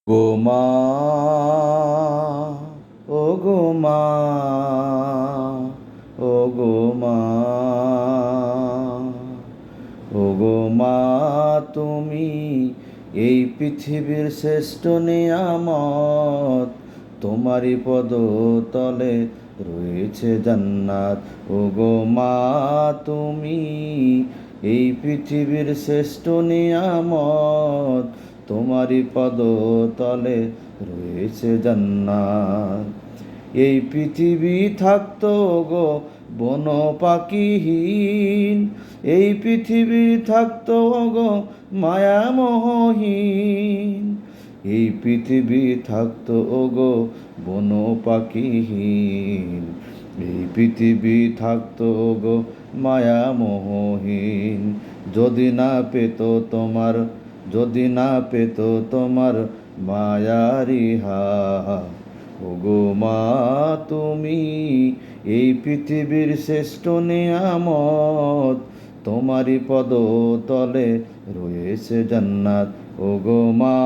গো মা, ও গো মা, ও গো মা, ও গো মা, তুমি এই পৃথিবীর শ্রেষ্ঠ নিয়ামত, তোমারই পদ তলে রয়েছে জান্নাত। ও গো মা, তুমি এই পৃথিবীর শ্রেষ্ঠ নিয়ামত, তোমারই পদ তলে রয়েছে জান্নাত। এই পৃথিবী থাকতো গো বন পাখিহীন, এই পৃথিবী থাকতো গো মায়ামোহহীন, এই পৃথিবী থাকতো গো বন পাখিহীন, এই পৃথিবী থাকতো গো মায়ামোহহীন। যদি না পেত তোমার, যদি না পেত তোমার মায়ারি হাত। ওগো মা, তুমি এই পৃথিবীর শ্রেষ্ঠ নিয়ামত, তোমারই পদ তলে রয়েছে জান্নাত। ওগো মা,